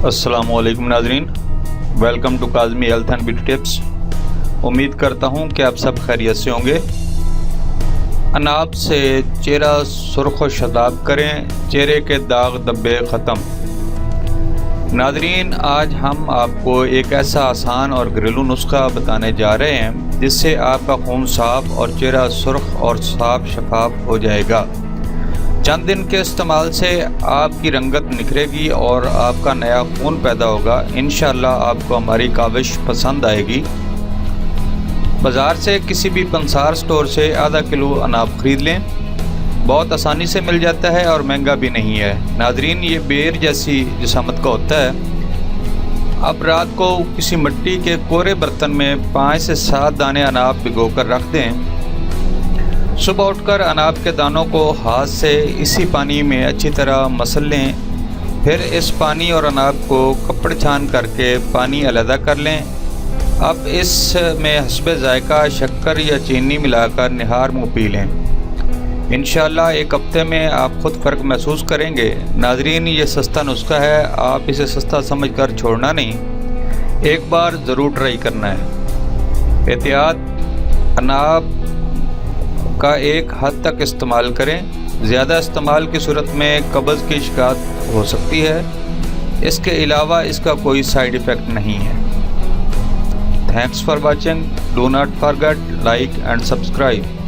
अस्सलाम वालेकुम नाजरीन, welcome to Kazmi health and beauty tips. उम्मीद करता हूँ कि आप सब खैरियत से होंगे। अनाब से चेहरा सुर्ख और शदाब करें, चेहरे के दाग धब्बे ख़त्म। नाजरीन, आज हम आपको एक ऐसा आसान और घरेलू नुस्खा बताने जा रहे हैं जिससे आपका खून साफ और चेहरा सुर्ख और साफ शफाफ हो जाएगा। चंद दिन के इस्तेमाल से आपकी रंगत निखरेगी और आपका नया खून पैदा होगा। इंशाअल्लाह आपको हमारी काविश पसंद आएगी। बाज़ार से किसी भी पंसार स्टोर से आधा किलो अनाब ख़रीद लें, बहुत आसानी से मिल जाता है और महंगा भी नहीं है। नाजरीन, ये बेर जैसी जिसामत का होता है। अब रात को किसी मिट्टी के कोरे बर्तन में 5 से 7 दाने अनाब भिगो कर रख दें। सुबह उठकर अनाब के दानों को हाथ से इसी पानी में अच्छी तरह मसल लें। फिर इस पानी और अनाब को कपड़े छान करके पानी अलहदा कर लें। अब इसमें हस्बे जायका शक्कर या चीनी मिलाकर निहार मुँह पी लें। इंशाअल्लाह एक हफ्ते में आप खुद फ़र्क महसूस करेंगे। नाजरीन, ये सस्ता नुस्खा है, आप इसे सस्ता समझकर छोड़ना नहीं, एक बार ज़रूर ट्राई करना है। एहतियात, अनाब का एक हद तक इस्तेमाल करें। ज़्यादा इस्तेमाल की सूरत में कब्ज़ की शिकायत हो सकती है। इसके अलावा इसका कोई साइड इफ़ेक्ट नहीं है। Thanks for watching. Do not forget like and subscribe.